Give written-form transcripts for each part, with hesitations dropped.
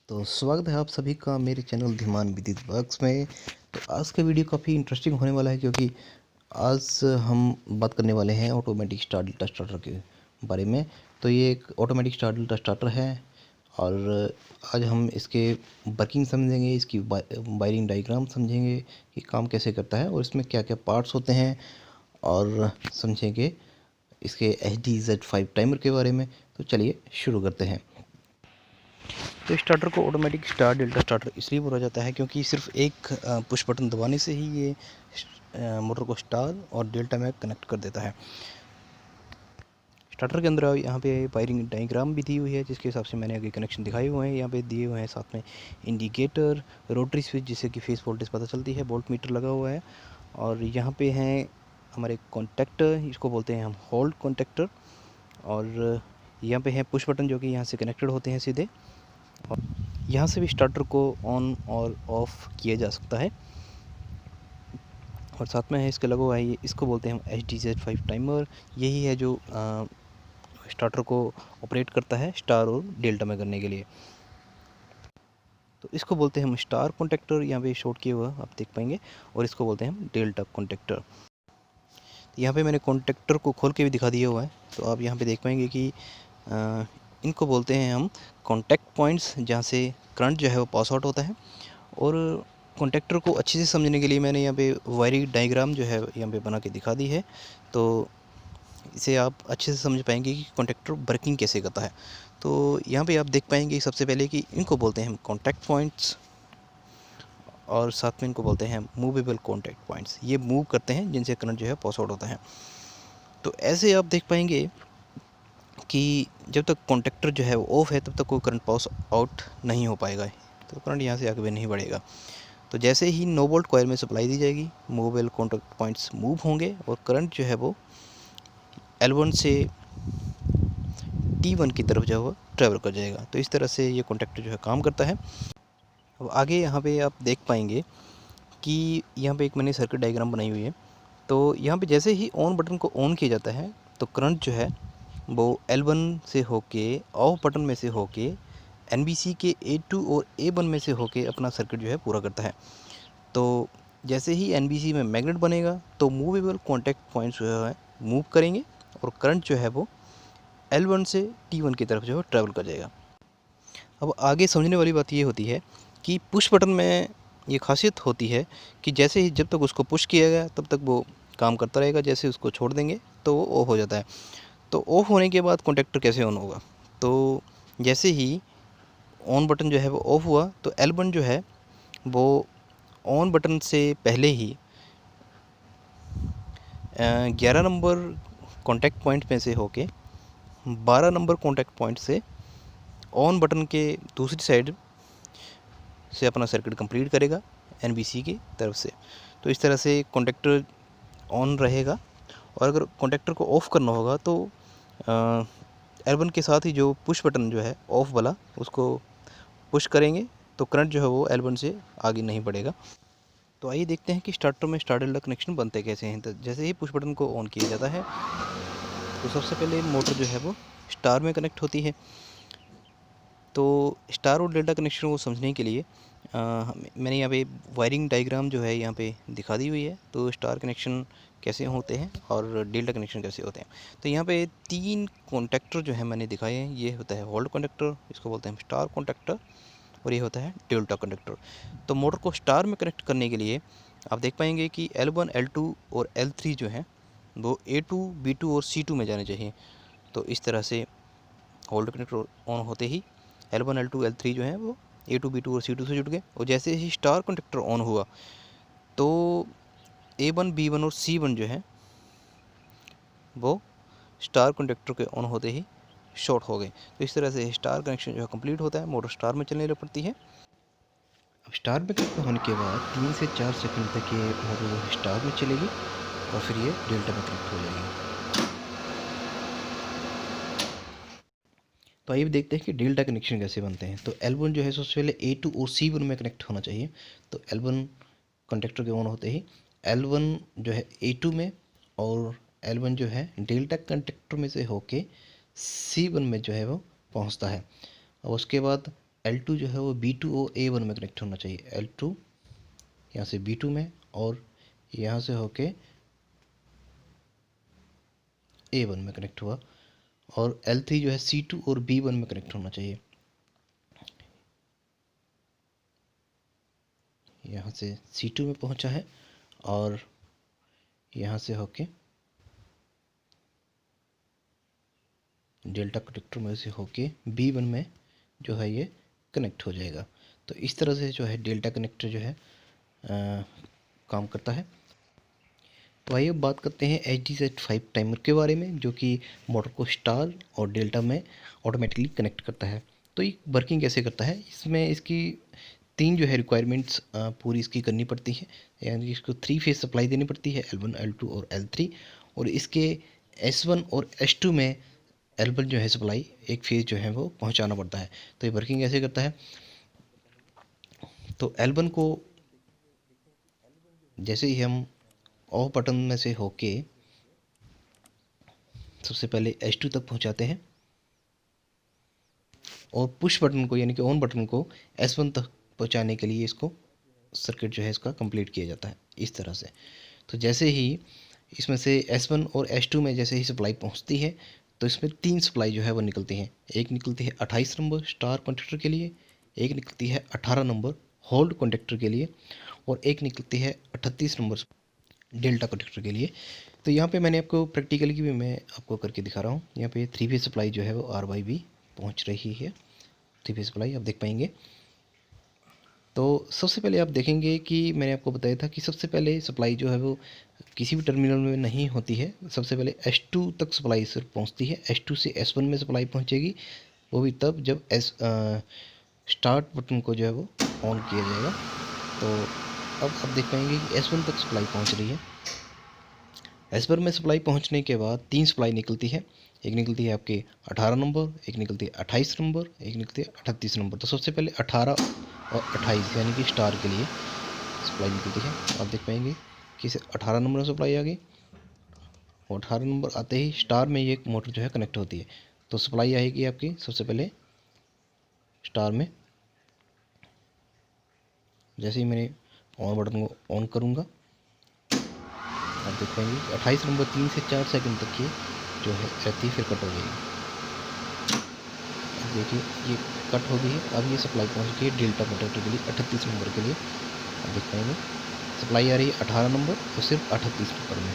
तो स्वागत है आप सभी का मेरे चैनल धीमान विद्युत वर्क्स में। तो आज का वीडियो काफ़ी इंटरेस्टिंग होने वाला है, क्योंकि आज हम बात करने वाले हैं ऑटोमेटिक स्टार डेल्टा स्टार्टर के बारे में। तो ये एक ऑटोमेटिक स्टार डेल्टा स्टार्टर है और आज हम इसके वर्किंग समझेंगे, इसकी वायरिंग डायग्राम समझेंगे कि काम कैसे करता है और इसमें क्या क्या पार्ट्स होते हैं, और समझेंगे इसके HD-Z5 टाइमर के बारे में। तो चलिए शुरू करते हैं। तो स्टार्टर को ऑटोमेटिक स्टार डेल्टा स्टार्टर इसलिए बोला जाता है क्योंकि सिर्फ एक पुश बटन दबाने से ही ये मोटर को स्टार और डेल्टा में कनेक्ट कर देता है। स्टार्टर के अंदर यहाँ पे वायरिंग डायग्राम भी दी हुई है, जिसके हिसाब से मैंने आगे कनेक्शन दिखाए हुए हैं। यहाँ पे दिए हुए हैं साथ में इंडिकेटर, रोटरी स्विच जिससे कि फेस वोल्टेज पता चलती है, वोल्ट मीटर लगा हुआ है, और यहाँ पे हैं हमारे कॉन्टैक्टर, इसको बोलते हैं हम होल्ड कॉन्टैक्टर, और यहाँ पे हैं पुश बटन जो कि यहाँ से कनेक्टेड होते हैं सीधे, और यहाँ से भी स्टार्टर को ऑन और ऑफ किया जा सकता है। और साथ में है इसके लगा हुआ है, ये इसको बोलते हैं हम HD-Z5 टाइमर। यही है जो स्टार्टर को ऑपरेट करता है स्टार और डेल्टा में करने के लिए। तो इसको बोलते हैं हम स्टार कॉन्टैक्टर, यहाँ पे शॉर्ट किया हुआ आप देख पाएंगे, और इसको बोलते हैं हम डेल्टा कॉन्टैक्टर। यहाँ पे मैंने कॉन्टैक्टर को खोल के भी दिखा दिया हुआ है, तो आप यहाँ पे देख पाएंगे कि इनको बोलते हैं हम कॉन्टैक्ट पॉइंट्स, जहाँ से करंट जो है वो पास आउट होता है। और कॉन्टैक्टर को अच्छे से समझने के लिए मैंने यहाँ पे वायरिंग डायग्राम जो है यहाँ पे बना के दिखा दी है, तो इसे आप अच्छे से समझ पाएंगे कि कॉन्टैक्टर वर्किंग कैसे करता है। तो यहाँ पे आप देख पाएंगे सबसे पहले कि इनको बोलते हैं हम कॉन्टैक्ट पॉइंट्स, और साथ में इनको बोलते हैं मूवेबल कॉन्टैक्ट पॉइंट्स। ये मूव करते हैं जिनसे करंट जो है पास आउट होता है। तो ऐसे आप देख पाएंगे कि जब तक कॉन्टैक्टर जो है वो ऑफ है तब तक कोई करंट पास आउट नहीं हो पाएगा, तो करंट यहाँ से आगे नहीं बढ़ेगा। तो जैसे ही 9 वोल्ट कॉइल में सप्लाई दी जाएगी, मूवेबल कॉन्टैक्ट पॉइंट्स मूव होंगे और करंट जो है वो L1 से T1 की तरफ जो है वो ट्रैवल कर जाएगा। तो इस तरह से ये कॉन्टैक्टर जो है काम करता है। अब आगे यहाँ पे आप देख पाएंगे कि यहाँ पे एक मैंने सर्किट डायग्राम बनाई हुई है। तो यहाँ पे जैसे ही ऑन बटन को ऑन किया जाता है तो करंट जो है वो L1 से होके ऑफ बटन में से होके NBC के A2 और A1 में से होके अपना सर्किट जो है पूरा करता है। तो जैसे ही NBC में मैग्नेट बनेगा तो मूवेबल कॉन्टैक्ट पॉइंट्स जो है मूव करेंगे और करंट जो है वो L1 से T1 की तरफ जो है ट्रैवल कर जाएगा। अब आगे समझने वाली बात ये होती है कि पुश बटन में ये खासियत होती है कि जैसे ही जब तक उसको पुश किया गया तब तक वो काम करता रहेगा, जैसे उसको छोड़ देंगे तो वो ऑफ हो जाता है। तो ऑफ होने के बाद कॉन्टैक्टर कैसे ऑन होगा? तो जैसे ही ऑन बटन जो है वो ऑफ हुआ तो L1 जो है वो ऑन बटन से पहले ही 11 नंबर कॉन्टैक्ट पॉइंट में से होके 12 नंबर कॉन्टैक्ट पॉइंट से ऑन बटन के दूसरी साइड से अपना सर्किट कंप्लीट करेगा NBC की तरफ से। तो इस तरह से कॉन्टैक्टर ऑन रहेगा, और अगर कॉन्टैक्टर को ऑफ़ करना होगा तो L1 के साथ ही जो पुश बटन जो है ऑफ़ वाला उसको पुश करेंगे तो करंट जो है वो L1 से आगे नहीं बढ़ेगा। तो आइए देखते हैं कि स्टार्टर में स्टार डेल्टा कनेक्शन बनते कैसे हैं। तो जैसे ही पुश बटन को ऑन किया जाता है तो सबसे पहले मोटर जो है वो स्टार में कनेक्ट होती है। तो स्टार और डेल्टा कनेक्शन को समझने के लिए मैंने यहाँ पे वायरिंग डायग्राम जो है यहाँ पे दिखा दी हुई है। तो स्टार कनेक्शन कैसे होते हैं और डेल्टा कनेक्शन कैसे होते हैं। तो यहाँ पे 3 कॉन्टैक्टर जो है मैंने दिखाए हैं। ये होता है होल्ड कॉन्टैक्टर, इसको बोलते हैं स्टार कॉन्टैक्टर, और ये होता है डेल्टा कॉन्टैक्टर। तो मोटर को स्टार में कनेक्ट करने के लिए आप देख पाएंगे कि L1, L2 और L3 जो हैं वो A2, B2 और C2 में जाने चाहिए। तो इस तरह से होल्ड कनेक्टर ऑन होते ही L1, L2, L3 जो हैं वो A2, B2 और C2 से जुड़ गए, और जैसे ही स्टार कॉन्टैक्टर ऑन हुआ तो A1, B1 और C1 जो है वो स्टार कॉन्टैक्टर के ऑन होते ही शॉर्ट हो गए। तो इस तरह से स्टार कनेक्शन जो है कंप्लीट होता है, मोटर स्टार में चलने लग पड़ती है। अब स्टार में कनेक्ट होने के बाद 3 से 4 सेकंड तक ये मोटर जो है स्टार में चलेगी और फिर ये डेल्टा में कनेक्ट हो जाएगी। तो आइए देखते हैं कि डेल्टा कनेक्शन कैसे बनते हैं। तो L1 जो है सबसे पहले A2 और C1 में कनेक्ट होना चाहिए। तो L1 कॉन्टैक्टर के ऑन होते ही L1 जो है A2 में, और L1 जो है डेल्टा कॉन्टैक्टर में से होके C1 में जो है वो पहुंचता है। और उसके बाद L2 जो है वो B2 और A1 में कनेक्ट होना चाहिए। L2 यहाँ से B2 में और यहाँ से होके A1 में कनेक्ट हुआ, और L3 जो है C2 और B1 में कनेक्ट होना चाहिए। यहाँ से C2 में पहुँचा है और यहाँ से होके डेल्टा कनेक्टर में से होके B1 में जो है ये कनेक्ट हो जाएगा। तो इस तरह से जो है डेल्टा कनेक्टर जो है काम करता है। तो आइए अब बात करते हैं HDZ5 टाइमर के बारे में, जो कि मोटर को स्टार और डेल्टा में ऑटोमेटिकली कनेक्ट करता है। तो ये वर्किंग कैसे करता है, इसमें इसकी 3 जो है रिक्वायरमेंट्स पूरी इसकी करनी पड़ती है। यानी इसको 3 फेज सप्लाई देनी पड़ती है, L1, L2 और L3, और इसके S1 और S2 में L1 जो है सप्लाई एक फेज जो है वो पहुंचाना पड़ता है। तो ये वर्किंग कैसे करता है, तो L1 को जैसे ही हम ऑफ बटन में से होके सबसे पहले S2 तक पहुंचाते हैं, और पुश बटन को यानी कि ऑन बटन को S1 तक पहुंचाने के लिए इसको सर्किट जो है इसका कंप्लीट किया जाता है इस तरह से। तो जैसे ही इसमें से S1 और S2 में जैसे ही सप्लाई पहुंचती है, तो इसमें 3 सप्लाई जो है वो निकलती हैं। एक निकलती है 28 नंबर स्टार कॉन्टेक्टर के लिए, एक निकलती है 18 नंबर होल्ड कॉन्टेक्टर के लिए, और एक निकलती है 38 नंबर डेल्टा कॉन्टेक्टर के लिए। तो यहाँ पे मैंने आपको प्रैक्टिकली भी मैं आपको करके दिखा रहा हूँ। यहाँ पे 3 फेज सप्लाई जो है वो R/B पहुँच रही है। 3 फेज सप्लाई आप देख पाएंगे। तो सबसे पहले आप देखेंगे कि मैंने आपको बताया था कि सबसे पहले सप्लाई जो है वो किसी भी टर्मिनल में नहीं होती है। सबसे पहले S2 तक सप्लाई सिर्फ पहुंचती है। S2 से S1 में सप्लाई पहुंचेगी, वो भी तब जब स्टार्ट बटन को जो है वो ऑन किया जाएगा। तो अब आप देख पाएंगे कि S1 तक सप्लाई पहुंच रही है। S1 में सप्लाई पहुंचने के बाद 3 सप्लाई निकलती है। एक निकलती है आपके 18 नंबर, एक निकलती है 28 नंबर, एक निकलती है 38 नंबर। तो सबसे पहले 18 और 28 यानी कि स्टार के लिए सप्लाई निकलती है। आप देख पाएंगे कि इसे 18 नंबर में सप्लाई आ गई, और 18 नंबर आते ही स्टार में ये मोटर जो है कनेक्ट होती है। तो सप्लाई आएगी आपकी सबसे पहले स्टार में। जैसे ही मैंने ऑन बटन को ऑन करूँगा, आप देख पाएंगे 28 नंबर 3 से 4 सेकंड तक ये जो है रहती है, फिर कट हो जाएगी। अब देखिए ये कट हो गई है। अब ये सप्लाई पहुंच गई है डेल्टा कॉन्टेक्टर के लिए 38 नंबर के लिए। आप देख पाएंगे सप्लाई आ रही है 18 नंबर और सिर्फ 38 नंबर में।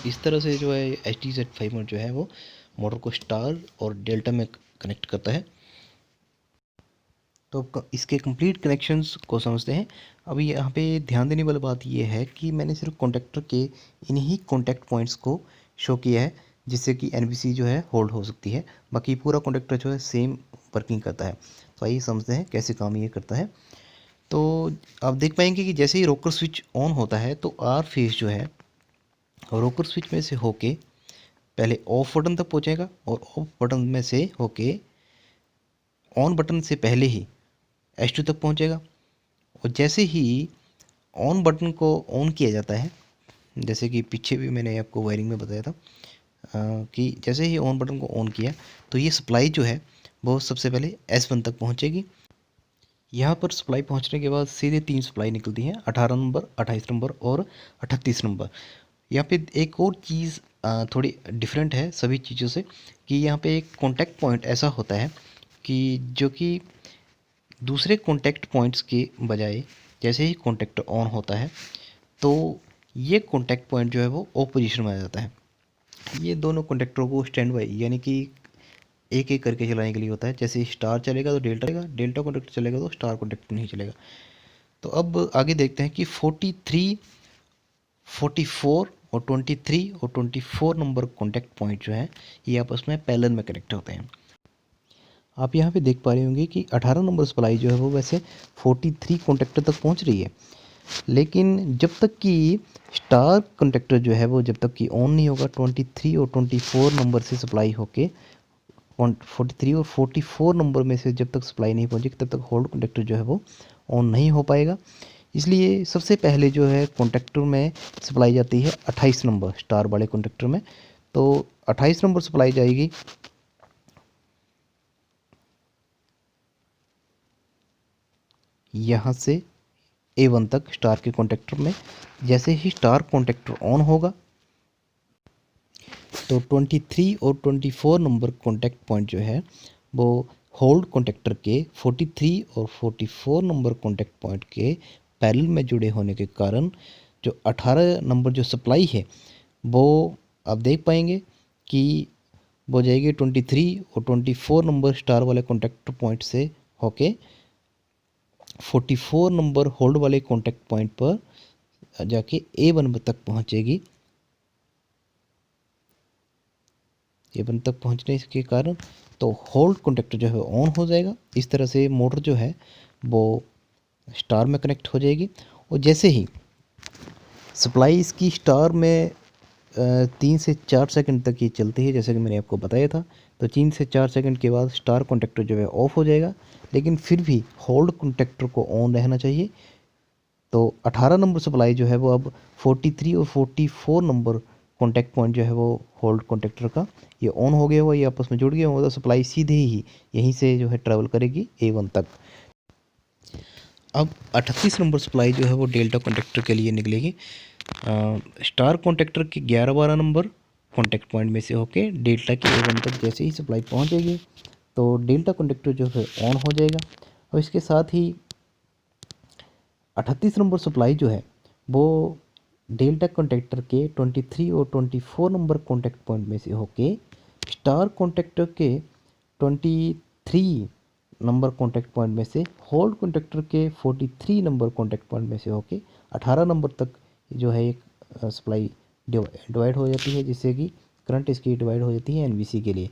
इस तरह से जो है HDZ5 जो है वो मोटर को स्टार और डेल्टा में कनेक्ट करता है। तो इसके कंप्लीट कनेक्शंस को समझते हैं। अभी यहाँ पे ध्यान देने वाली बात ये है कि मैंने सिर्फ कॉन्टेक्टर के इन्हीं कॉन्टैक्ट पॉइंट्स को शो किया है, जिससे कि NBC जो है होल्ड हो सकती है। बाकी पूरा कॉन्टेक्टर जो है सेम वर्किंग करता है। तो आइए समझते हैं कैसे काम ये करता है। तो आप देख पाएंगे कि जैसे ही रोकर स्विच ऑन होता है, तो R फेज जो है रोकर स्विच में से होके पहले ऑफ बटन तक पहुँचेगा, और ऑफ बटन में से होके ऑन बटन से पहले ही S2 तक पहुँचेगा। और जैसे ही ऑन बटन को ऑन किया जाता है, जैसे कि पीछे भी मैंने आपको वायरिंग में बताया था कि जैसे ही ऑन बटन को ऑन किया, तो ये सप्लाई जो है वो सबसे पहले S1 तक पहुँचेगी। यहाँ पर सप्लाई पहुँचने के बाद सीधे 3 सप्लाई निकलती हैं, 18 नंबर, 28 नंबर और 38 नंबर। यहाँ पे एक और चीज़ थोड़ी डिफरेंट है सभी चीज़ों से, कि यहाँ पे एक कॉन्टैक्ट पॉइंट ऐसा होता है कि जो कि दूसरे कॉन्टैक्ट पॉइंट्स के बजाय जैसे ही कॉन्टैक्ट ऑन होता है, तो ये कॉन्टैक्ट पॉइंट जो है वो ऑफ पोजीशन में आ जाता है। ये दोनों कॉन्टैक्टरों को स्टैंड बाई यानी कि एक एक करके चलाने के लिए होता है। जैसे स्टार चलेगा तो डेल्टा चलेगा, डेल्टा कॉन्टैक्ट चलेगा तो स्टार कॉन्टैक्ट नहीं चलेगा। तो अब आगे देखते हैं कि 43, 44 और 23 और 24 नंबर कॉन्टैक्ट पॉइंट जो है ये आपस में पैरेलल में कनेक्ट होते हैं। आप यहाँ पे देख पा रहे होंगे कि 18 नंबर सप्लाई जो है वो वैसे 43 कॉन्टैक्टर तक पहुँच रही है, लेकिन जब तक कि स्टार कॉन्टैक्टर जो है वो जब तक कि ऑन नहीं होगा, 23 और 24 नंबर से सप्लाई होके 43 और 44 नंबर में से जब तक सप्लाई नहीं पहुँचेगी, तब तक होल्ड कॉन्टैक्टर जो है वो ऑन नहीं हो पाएगा। इसलिए सबसे पहले जो है कॉन्टैक्टर में सप्लाई जाती है 28 नंबर स्टार वाले कॉन्टैक्टर में। तो 28 नंबर सप्लाई जाएगी यहाँ से A1 तक स्टार के कॉन्टेक्टर में। जैसे ही स्टार कॉन्टेक्टर ऑन होगा तो 23 और 24 नंबर कॉन्टैक्ट पॉइंट जो है वो होल्ड कॉन्टेक्टर के 43 और 44 नंबर कॉन्टैक्ट पॉइंट के पैरेलल में जुड़े होने के कारण जो 18 नंबर जो सप्लाई है वो आप देख पाएंगे कि वो जाएगी 23 और 24 नंबर स्टार वाले कॉन्टैक्ट पॉइंट से होके 44 नंबर होल्ड वाले कॉन्टैक्ट पॉइंट पर जाके A1 तक पहुंचेगी। A1 तक पहुंचने के कारण तो होल्ड कॉन्टैक्टर जो है ऑन हो जाएगा। इस तरह से मोटर जो है वो स्टार में कनेक्ट हो जाएगी। और जैसे ही सप्लाई इसकी स्टार में 3 से 4 सेकंड तक ये चलती है, जैसे कि मैंने आपको बताया था। तो 3 से 4 सेकंड के बाद स्टार कॉन्टैक्टर जो है ऑफ हो जाएगा, लेकिन फिर भी होल्ड कॉन्टैक्टर को ऑन रहना चाहिए। तो 18 नंबर सप्लाई जो है वो अब 43 और 44 नंबर कॉन्टैक्ट पॉइंट जो है वो होल्ड कॉन्टैक्टर का ये ऑन हो गया हुआ, ये आपस में जुड़ गया हुआ। तो सप्लाई सीधे ही यहीं से जो है ट्रैवल करेगी A1 तक। अब 38 नंबर सप्लाई जो है वो डेल्टा कॉन्टैक्टर के लिए निकलेगी। स्टार कॉन्टैक्टर के 11-12 नंबर कॉन्टैक्ट पॉइंट में से होके डेल्टा के A1 तक जैसे ही सप्लाई पहुंचेगी तो डेल्टा कॉन्टैक्टर जो है ऑन हो जाएगा। और इसके साथ ही 38 नंबर सप्लाई जो है वो डेल्टा कॉन्टैक्टर के 23 और 24 नंबर कॉन्टैक्ट पॉइंट में से होके स्टार कॉन्टैक्टर के 23 नंबर कॉन्टैक्ट पॉइंट में से होल्ड कॉन्टैक्टर के 43 नंबर कॉन्टैक्ट पॉइंट में से होके 18 नंबर तक जो है एक सप्लाई डिवाइड हो जाती है, जिससे कि करंट इसकी डिवाइड हो जाती है एनवीसी के लिए।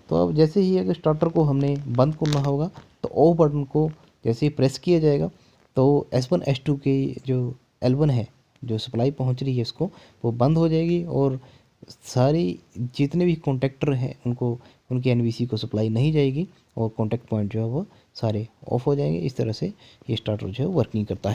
तो अब जैसे ही अगर स्टार्टर को हमने बंद करना होगा तो ऑफ बटन को जैसे ही प्रेस किया जाएगा तो S1 S2 के जो L1 है जो सप्लाई पहुंच रही है इसको वो बंद हो जाएगी और सारी जितने भी कॉन्टैक्टर हैं उनको उनकी एनवीसी को सप्लाई नहीं जाएगी और कॉन्टैक्ट पॉइंट जो है वो सारे ऑफ हो जाएंगे। इस तरह से ये स्टार्टर जो है वर्किंग करता है।